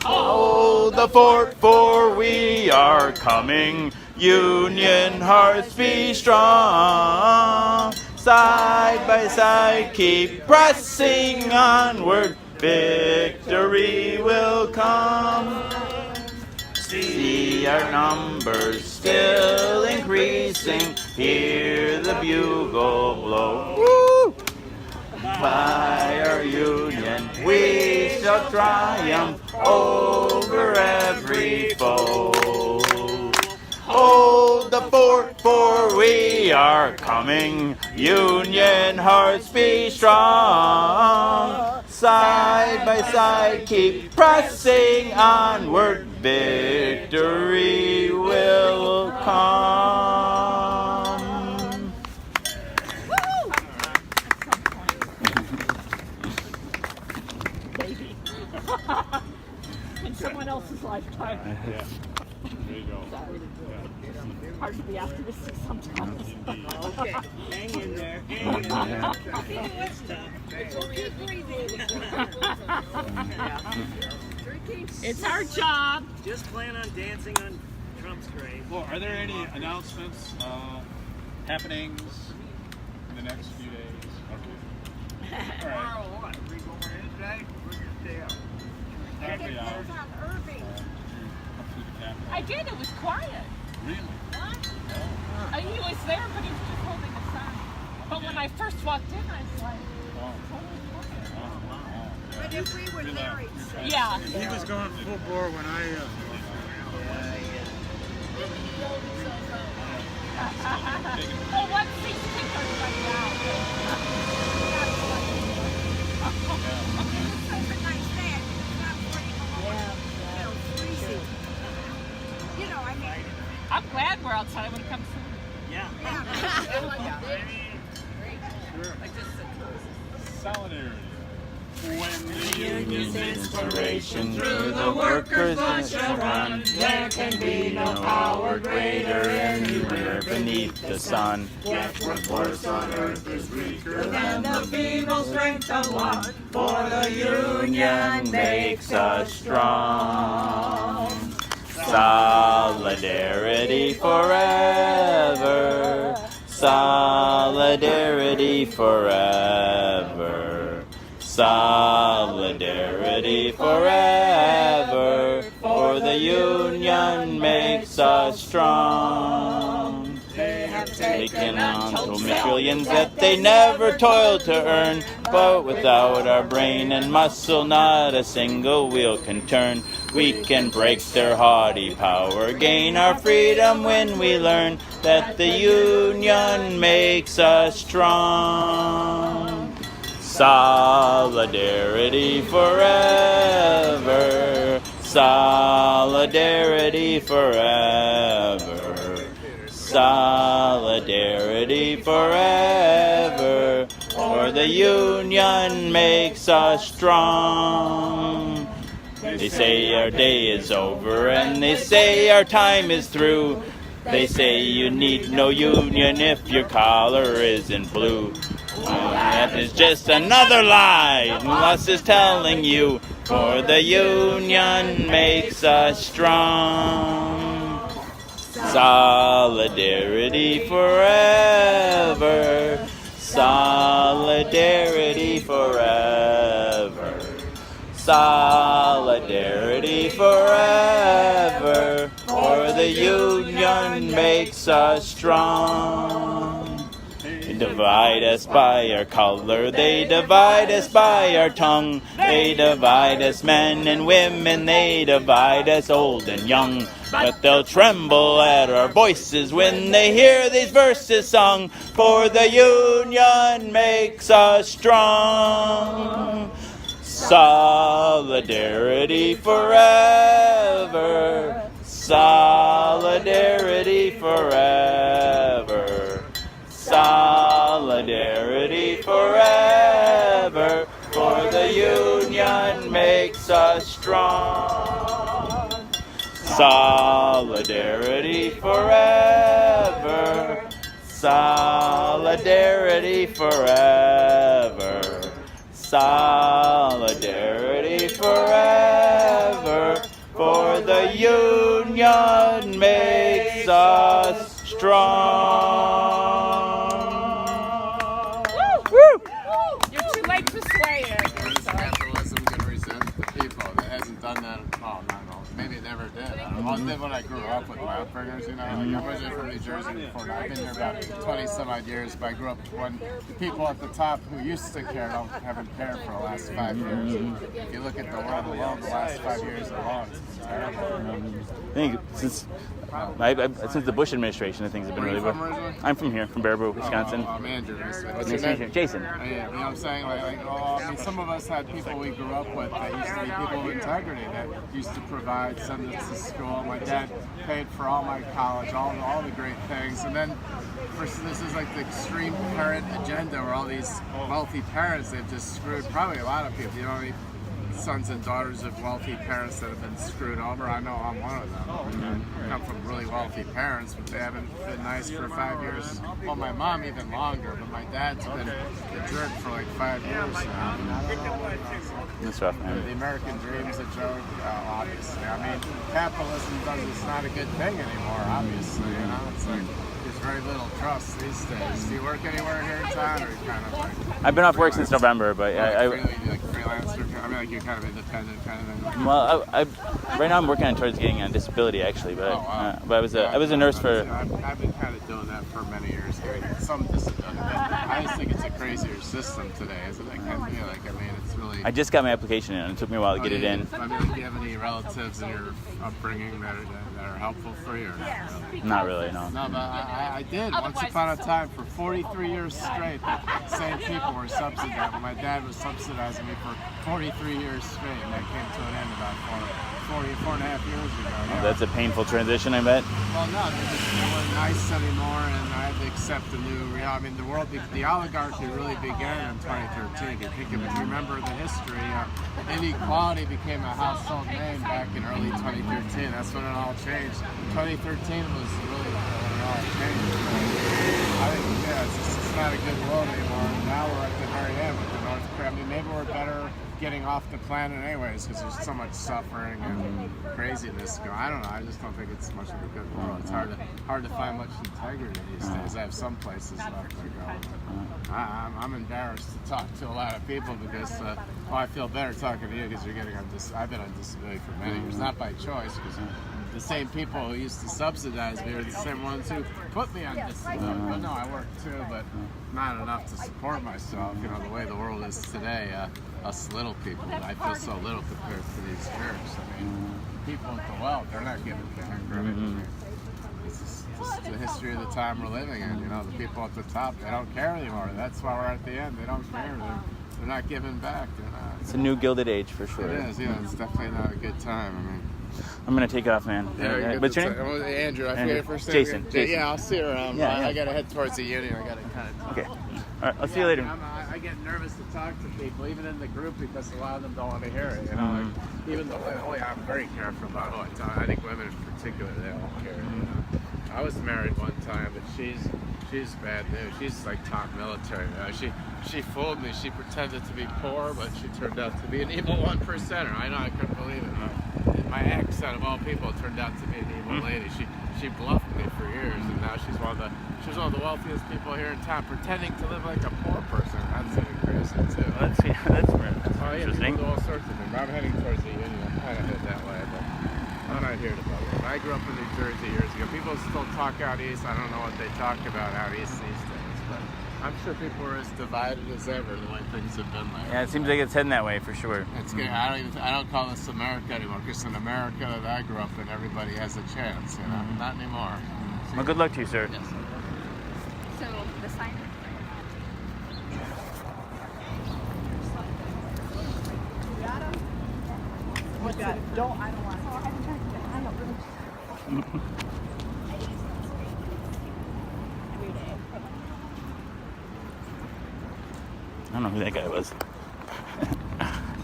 [SPEAKER 1] Hold the fort, for we are coming. Union hearts be strong. Side by side keep pressing onward, victory will come. See our numbers still increasing, hear the bugle blow. Woo! By our Union we shall triumph over every foe. Hold the fort, for we are coming. Union hearts be strong. Side by side keep pressing onward, victory will come.
[SPEAKER 7] Baby. In someone else's lifetime.
[SPEAKER 6] Yeah. There you go.
[SPEAKER 7] Hard to be optimistic sometimes.
[SPEAKER 8] Okay, hang in there. Hang in there. It's tough.
[SPEAKER 7] It's our job.
[SPEAKER 8] Just plan on dancing on Trump's grave.
[SPEAKER 6] Well, are there any announcements, happenings in the next few days? Okay. All right.
[SPEAKER 4] Tomorrow what? We going inside? We're gonna stay out.
[SPEAKER 6] Happy
[SPEAKER 7] It
[SPEAKER 6] hour.
[SPEAKER 7] goes on Irving.
[SPEAKER 6] Up to the Capitol.
[SPEAKER 7] I did. It was quiet.
[SPEAKER 6] Really?
[SPEAKER 7] He was there, but he was just holding a sign. But when I first walked in, I was like, totally quiet. But if we were
[SPEAKER 6] there,
[SPEAKER 7] Yeah.
[SPEAKER 6] He was going full bore when I.
[SPEAKER 7] Well, once these stickers went down. Such a nice day. It's not 40 below. Freezing. You know, I mean, I'm glad we're outside when it comes to.
[SPEAKER 8] Yeah.
[SPEAKER 6] Solidarity.
[SPEAKER 1] When the union's inspiration through the workers shall run, there can be no power greater anywhere beneath the sun. Yet what force on earth is weaker than the feeble strength of one? For the union makes us strong. Solidarity forever. Solidarity forever. Solidarity forever, for the union makes us strong. They have taken untold millions that they never toiled to earn, but without our brain and muscle, not a single wheel can turn. We can break their haughty power, gain our freedom when we learn that the union makes us strong. Solidarity forever. Solidarity forever. Solidarity forever. For the union makes us strong. They say our day is over and they say our time is through. They say you need no union if your collar isn't blue. That is just another lie. Unless is telling you, for the union makes us strong. Solidarity forever. Solidarity forever. Solidarity forever. For the union makes us strong. divide us by our color, they divide us by our tongue, they divide us men and women, they divide us old and young. But they'll tremble at our voices when they hear these verses sung, for the union makes us strong. Solidarity forever. Solidarity forever. Solidarity forever. For the union makes us strong. Solidarity forever. Solidarity forever. Solidarity forever, for the union makes us strong.
[SPEAKER 7] Woo! You're too late to sway it.
[SPEAKER 9] When's capitalism going to resent the people? It hasn't done that. Oh, no. Maybe it never did. I don't know. It did when I grew up with my upbringers, you know. Like, I'm originally from New Jersey before. I've been here about 20-some-odd years, but I grew up when the people at the top who used to care haven't cared for the last 5 years. If you look at the world alone, the last 5 years alone, it's been terrible.
[SPEAKER 1] I think since the Bush administration, I think has been really good. I'm from here, from Baraboo, Wisconsin.
[SPEAKER 9] I'm Andrew. What's
[SPEAKER 1] Nice
[SPEAKER 9] your
[SPEAKER 1] to meet
[SPEAKER 9] name?
[SPEAKER 1] you. Jason.
[SPEAKER 9] Yeah, you know what I'm saying? I mean, some of us had people we grew up with that used to be people of integrity that used to provide, send us to school. My dad paid for all my college, all the great things. And then this is like the extreme parent agenda where all these wealthy parents, they've just screwed probably a lot of people. You know what I mean? Sons and daughters of wealthy parents that have been screwed over. I know I'm one of them. I come from really wealthy parents, but they haven't been nice for 5 years. Well, my mom even longer, but my dad's been a jerk for like 5 years now. I don't know.
[SPEAKER 1] That's rough, man.
[SPEAKER 9] The American dream's a joke, obviously. I mean, capitalism it's not a good thing anymore, obviously. You know, it's like there's very little trust these days. Do you work anywhere here in town, or you kind of like?
[SPEAKER 1] I've been off work since November, but
[SPEAKER 9] Really, like freelancer? I mean, like you're kind of independent kind of thing.
[SPEAKER 1] Well, right now I'm working towards getting a disability actually, but I was a nurse for.
[SPEAKER 9] I've been kind of doing that for many years. Some disability. I just think it's a crazier system today, isn't it? I mean, it's really.
[SPEAKER 1] I just got my application in. It took me a while to get it in.
[SPEAKER 9] I mean, do you have any relatives in your upbringing that are helpful for you? Or
[SPEAKER 1] Not really, no.
[SPEAKER 9] No, but I did. Once upon a time, for 43 years straight, the same people were subsidized. Well, my dad was subsidizing me for 43 years straight, and that came to an end about 4 and a half years ago. Yeah.
[SPEAKER 1] That's a painful transition, I bet.
[SPEAKER 9] Well, no, they weren't nice anymore, and I had to accept the new reality. I mean, the oligarchy really began in 2013. If you think of it, you remember the history. Inequality became a household name back in early 2013. That's when it all changed. 2013 was really when it all changed. I think, it's not a good world anymore. Now we're at the very end with the North Korea. I mean, maybe we're better getting off the planet anyways because there's so much suffering and craziness going. I don't know. I just don't think it's much of a good world. It's hard to find much integrity these days. I have some places left to go. I'm embarrassed to talk to a lot of people because I feel better talking to you because I've been on disability for many years, not by choice because the same people who used to subsidize me are the same ones who put me on disability. But no, I work too, but not enough to support myself. You know, the way the world is today, us little people, I feel so little compared to these jerks. I mean, people with the wealth, they're not giving back credit. It's just the history of the time we're living in. You know, the people at the top, they don't care anymore. That's why we're at the end. They don't care. They're not giving back. They're not.
[SPEAKER 1] It's a new Gilded Age for sure.
[SPEAKER 9] It is, yeah. It's definitely not a good time. I mean,
[SPEAKER 1] I'm gonna take off, man. What's your name?
[SPEAKER 9] Andrew. I forget your first name.
[SPEAKER 1] Jason.
[SPEAKER 9] Yeah, I'll see you around.
[SPEAKER 1] Yeah.
[SPEAKER 9] I gotta head towards the union. I gotta kind of.
[SPEAKER 1] Okay. All right. I'll see you later.
[SPEAKER 9] I get nervous to talk to people, even in the group, because a lot of them don't want to hear it. You know, like, even though I'm very careful about who I talk. I think women in particular, they don't care. You know? I was married one time, but she's bad news. She's like top military. She fooled me. She pretended to be poor, but she turned out to be an evil 1%er. I know, I couldn't believe it. My ex, out of all people, turned out to be an evil lady. She bluffed me for years, and now she's one of the wealthiest people here in town, pretending to live like a poor person. That's crazy too.
[SPEAKER 1] That's interesting.
[SPEAKER 9] People do all sorts of things. I'm heading towards the union. I'm kind of headed that way, but I'm not here to vote. I grew up in New Jersey years ago. People still talk out east. I don't know what they talk about out east these days, but I I'm sure people are as divided as ever the way things have been lately.
[SPEAKER 1] Yeah, it seems like it's heading that way for sure.
[SPEAKER 9] It's good. I don't call this America anymore, because in America that I grew up in, everybody has a chance. You know, not anymore.
[SPEAKER 1] Well, good luck to you, sir.
[SPEAKER 9] Yes.
[SPEAKER 7] So the sign.
[SPEAKER 1] I don't know who that guy was.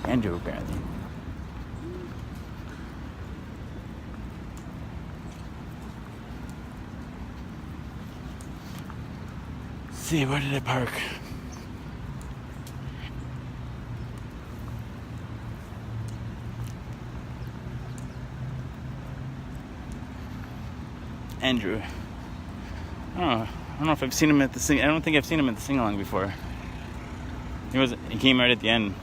[SPEAKER 1] Andrew, apparently. Let's see, where did I park? Andrew. I don't know if I've seen him at the sing. I don't think I've seen him at the sing-along before. He came right at the end.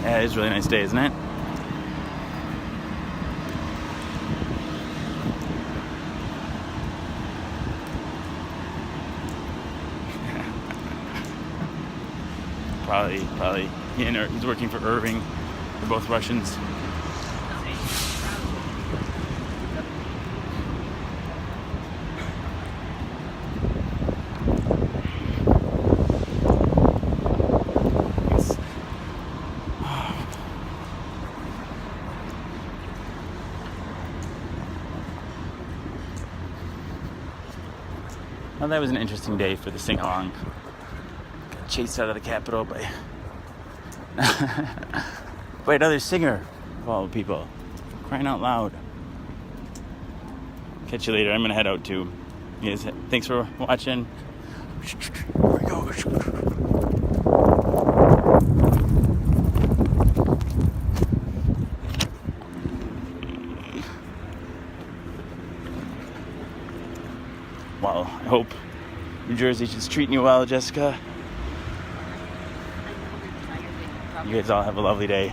[SPEAKER 1] Yeah, it is a really nice day, isn't it? Probably. He's working for Irving. They're both Russians. Well, that was an interesting day for the sing-along. Got chased out of the Capitol by another singer of all people. Crying out loud. Catch you later. I'm gonna head out too. You guys, thanks for watching. Here we go. Well, I hope New Jersey's just treating you well, Jessica. You guys all have a lovely day.